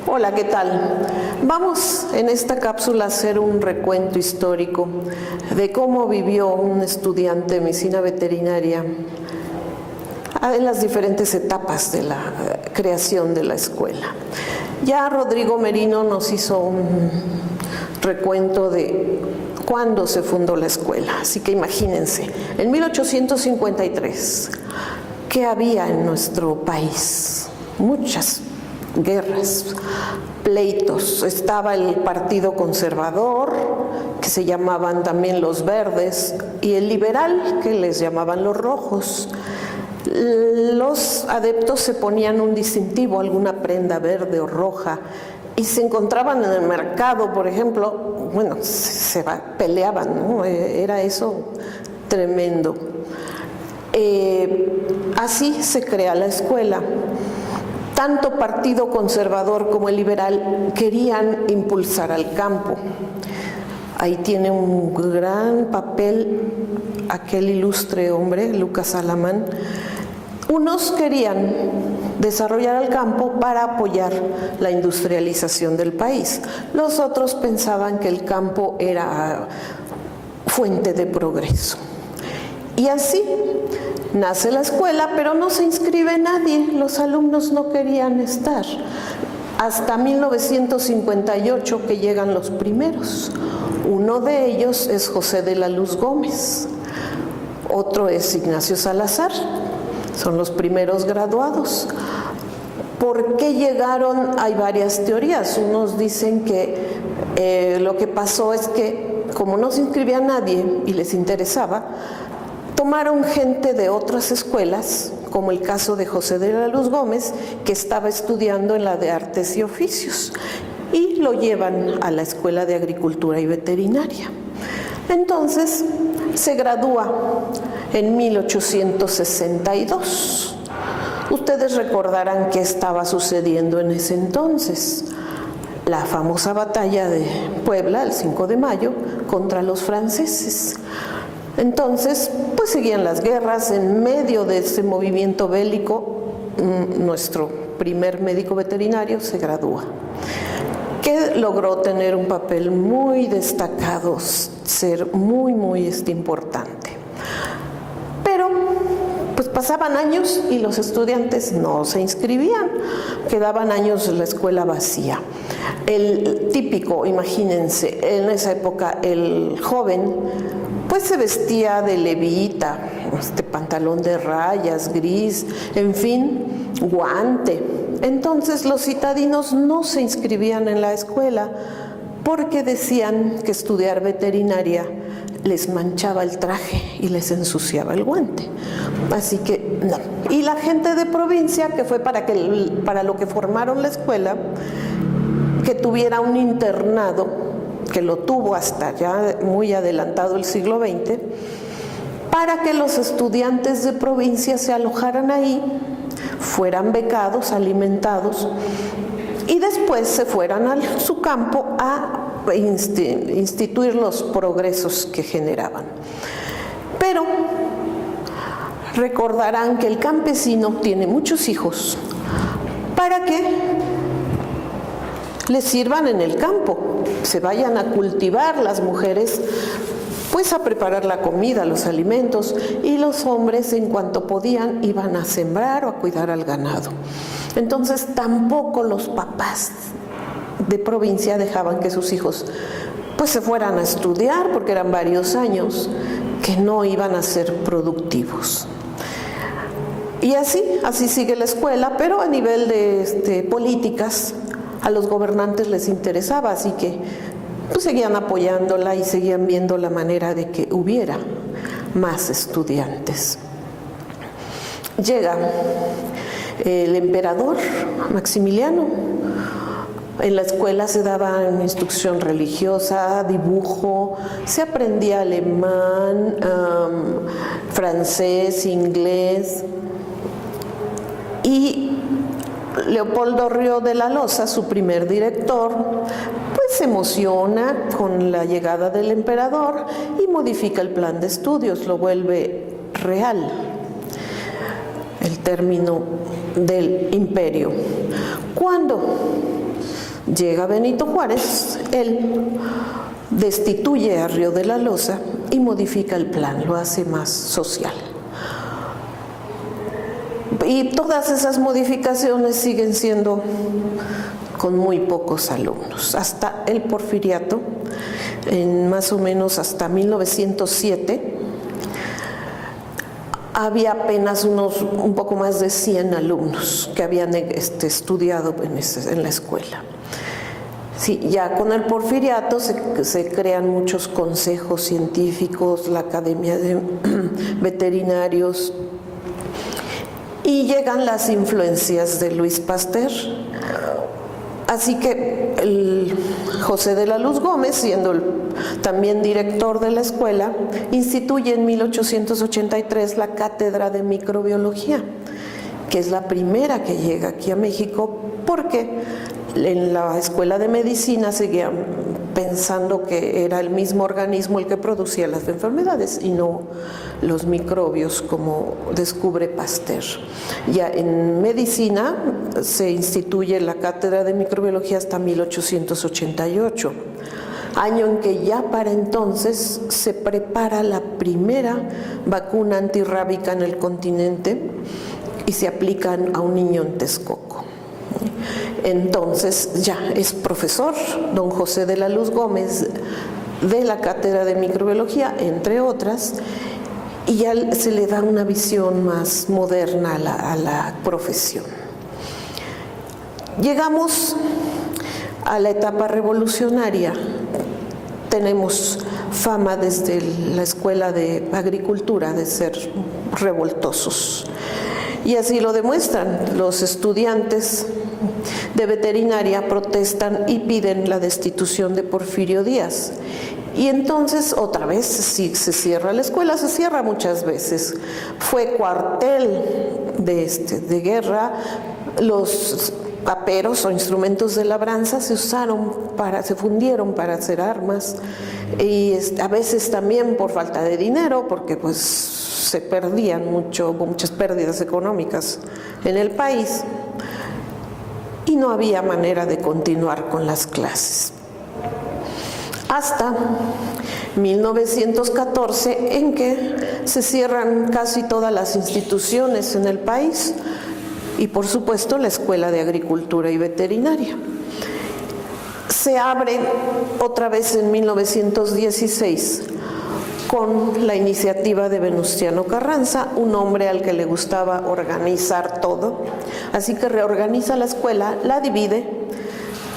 Hola, ¿qué tal? Vamos en esta cápsula a hacer un recuento histórico de cómo vivió un estudiante de medicina veterinaria en las diferentes etapas de la creación de la escuela. Ya Rodrigo Merino nos hizo un recuento de cuándo se fundó la escuela, así que imagínense, en 1853, ¿qué había en nuestro país? Muchas guerras, pleitos. Estaba el Partido Conservador, que se llamaban también los verdes, y el liberal, que les llamaban los rojos. Los adeptos se ponían un distintivo, alguna prenda verde o roja, y se encontraban en el mercado, por ejemplo, bueno, peleaban, ¿no? Era eso tremendo. Así se crea la escuela. Tanto Partido Conservador como el liberal querían impulsar al campo. Ahí tiene un gran papel aquel ilustre hombre, Lucas Alamán. Unos querían desarrollar el campo para apoyar la industrialización del país. Los otros pensaban que el campo era fuente de progreso. Y así nace la escuela, pero no se inscribe nadie, los alumnos no querían estar. Hasta 1958 que llegan los primeros. Uno de ellos es José de la Luz Gómez, otro es Ignacio Salazar, son los primeros graduados. ¿Por qué llegaron? Hay varias teorías. Unos dicen que lo que pasó es que como no se inscribía nadie y les interesaba, tomaron gente de otras escuelas, como el caso de José de la Luz Gómez, que estaba estudiando en la de Artes y Oficios, y lo llevan a la Escuela de Agricultura y Veterinaria. Entonces, se gradúa en 1862. Ustedes recordarán qué estaba sucediendo en ese entonces. La famosa batalla de Puebla, el 5 de mayo, contra los franceses. Entonces, pues seguían las guerras. En medio de ese movimiento bélico, nuestro primer médico veterinario se gradúa, que logró tener un papel muy destacado, ser muy importante. Pero, pues pasaban años y los estudiantes no se inscribían, quedaban años en la escuela vacía. El típico, imagínense, en esa época el joven pues se vestía de levita, pantalón de rayas, gris, en fin, guante. Entonces los citadinos no se inscribían en la escuela porque decían que estudiar veterinaria les manchaba el traje y les ensuciaba el guante. Así que no. Y la gente de provincia, que fue para lo que formaron la escuela, que tuviera un internado, que lo tuvo hasta ya muy adelantado el siglo XX, para que los estudiantes de provincia se alojaran ahí, fueran becados, alimentados, y después se fueran a su campo a instituir los progresos que generaban. Pero recordarán que el campesino tiene muchos hijos para que les sirvan en el campo, se vayan a cultivar, las mujeres pues a preparar la comida, los alimentos, y los hombres en cuanto podían iban a sembrar o a cuidar al ganado. Entonces tampoco los papás de provincia dejaban que sus hijos pues se fueran a estudiar, porque eran varios años que no iban a ser productivos. Y así sigue la escuela, pero a nivel de políticas a los gobernantes les interesaba, así que pues seguían apoyándola y seguían viendo la manera de que hubiera más estudiantes. Llega el emperador Maximiliano. En la escuela se daba instrucción religiosa, dibujo, se aprendía alemán, francés, inglés, y Leopoldo Río de la Loza, su primer director, pues se emociona con la llegada del emperador y modifica el plan de estudios, lo vuelve real, el término del imperio. ¿Cuándo? Llega Benito Juárez, él destituye a Río de la Loza y modifica el plan, lo hace más social. Y todas esas modificaciones siguen siendo con muy pocos alumnos. Hasta el Porfiriato, en más o menos hasta 1907, había apenas un poco más de 100 alumnos que habían estudiado en la escuela. Sí, ya con el Porfiriato se crean muchos consejos científicos, la Academia de Veterinarios, y llegan las influencias de Luis Pasteur. Así que José de la Luz Gómez, siendo también director de la escuela, instituye en 1883 la Cátedra de Microbiología, que es la primera que llega aquí a México, porque en la Escuela de Medicina seguían pensando que era el mismo organismo el que producía las enfermedades y no los microbios, como descubre Pasteur. Ya en medicina se instituye la Cátedra de Microbiología hasta 1888, año en que ya para entonces se prepara la primera vacuna antirrábica en el continente y se aplica a un niño en Texcoco. Entonces ya es profesor don José de la Luz Gómez de la Cátedra de Microbiología, entre otras, y ya se le da una visión más moderna a la profesión. Llegamos a la etapa revolucionaria. Tenemos fama desde la Escuela de Agricultura de ser revoltosos. Y así lo demuestran. Los estudiantes de veterinaria protestan y piden la destitución de Porfirio Díaz. Y entonces otra vez sí, se cierra la escuela, se cierra muchas veces. Fue cuartel de guerra. Los paperos o instrumentos de labranza se fundieron para hacer armas, y a veces también por falta de dinero, porque pues se perdían hubo muchas pérdidas económicas en el país y no había manera de continuar con las clases. Hasta 1914, en que se cierran casi todas las instituciones en el país y por supuesto la Escuela de Agricultura y Veterinaria. Se abre otra vez en 1916 con la iniciativa de Venustiano Carranza, un hombre al que le gustaba organizar todo, así que reorganiza la escuela, la divide,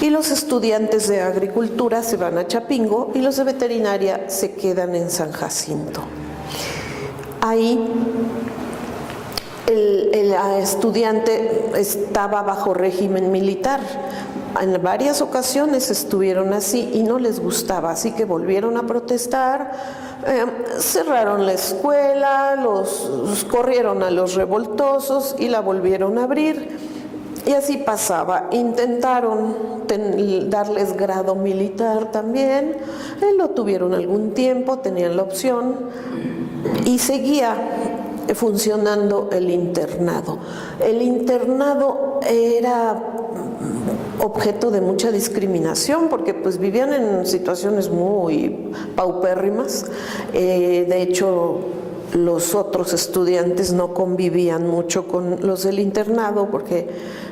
y los estudiantes de agricultura se van a Chapingo y los de veterinaria se quedan en San Jacinto. Ahí el estudiante estaba bajo régimen militar. En varias ocasiones estuvieron así y no les gustaba, así que volvieron a protestar, cerraron la escuela, corrieron a los revoltosos y la volvieron a abrir. Y así pasaba. Intentaron darles grado militar también, lo tuvieron algún tiempo, tenían la opción, y seguía funcionando el internado. El internado era objeto de mucha discriminación porque pues vivían en situaciones muy paupérrimas. De hecho, los otros estudiantes no convivían mucho con los del internado porque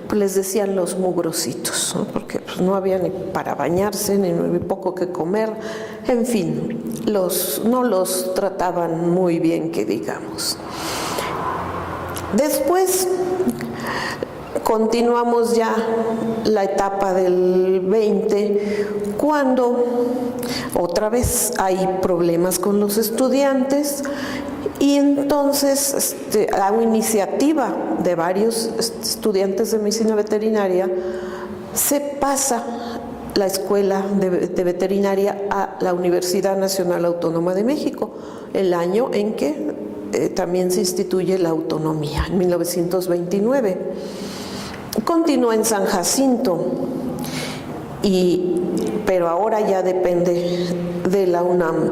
pues, les decían los mugrositos, ¿no? Porque pues, no había ni para bañarse, ni poco que comer, en fin, no los trataban muy bien, que digamos. Después continuamos ya la etapa del 20, cuando otra vez hay problemas con los estudiantes. Y entonces, a una iniciativa de varios estudiantes de medicina veterinaria, se pasa la escuela de veterinaria a la Universidad Nacional Autónoma de México, el año en que también se instituye la autonomía, en 1929. Continúa en San Jacinto, pero ahora ya depende de la UNAM.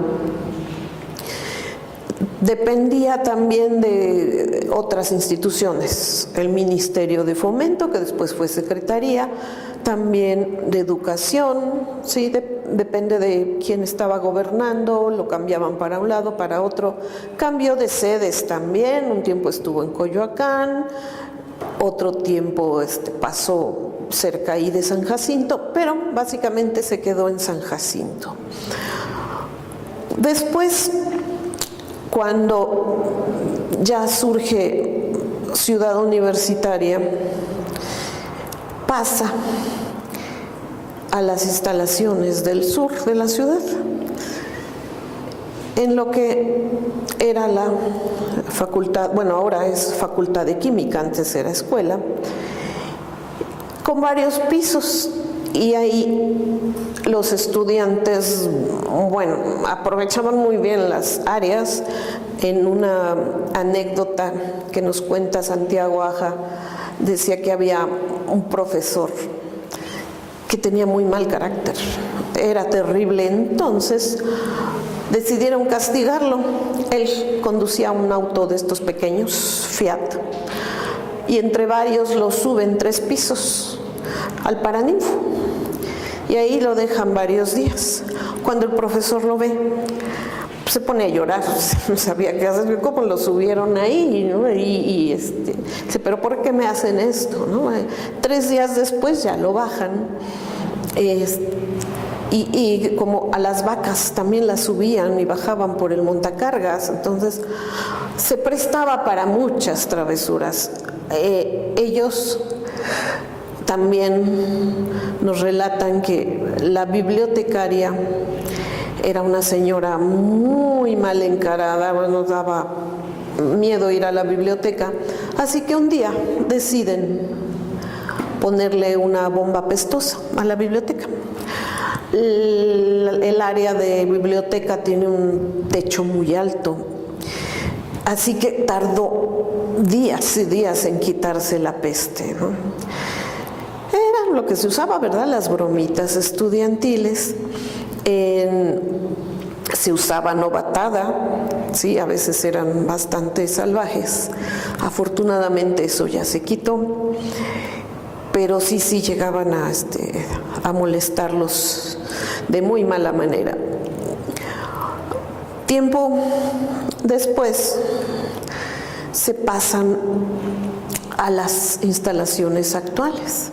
Dependía también de otras instituciones, el Ministerio de Fomento, que después fue Secretaría, también de educación, sí, depende de quién estaba gobernando, lo cambiaban para un lado, para otro. Cambio de sedes también, un tiempo estuvo en Coyoacán, otro tiempo pasó cerca ahí de San Jacinto, pero básicamente se quedó en San Jacinto. Después, cuando ya surge Ciudad Universitaria, pasa a las instalaciones del sur de la ciudad, en lo que era la facultad, bueno, ahora es Facultad de Química, antes era escuela, con varios pisos, y ahí los estudiantes, bueno, aprovechaban muy bien las áreas. En una anécdota que nos cuenta Santiago Aja, decía que había un profesor que tenía muy mal carácter, era terrible, entonces decidieron castigarlo. Él conducía un auto de estos pequeños, Fiat, y entre varios lo suben 3 pisos al Paraninfo, y ahí lo dejan varios días. Cuando el profesor lo ve, se pone a llorar, no sabía qué hacer, cómo lo subieron ahí, ¿no? Dice, pero ¿por qué me hacen esto, no? 3 días después ya lo bajan, y como a las vacas también las subían y bajaban por el montacargas, entonces se prestaba para muchas travesuras. Ellos también nos relatan que la bibliotecaria era una señora muy mal encarada, nos daba miedo ir a la biblioteca, así que un día deciden ponerle una bomba pestosa a la biblioteca. El área de biblioteca tiene un techo muy alto, así que tardó días y días en quitarse la peste, ¿no? Era lo que se usaba, ¿verdad? Las bromitas estudiantiles. Se usaba novatada, sí, a veces eran bastante salvajes. Afortunadamente eso ya se quitó, pero sí llegaban a molestarlos de muy mala manera. Tiempo después se pasan a las instalaciones actuales.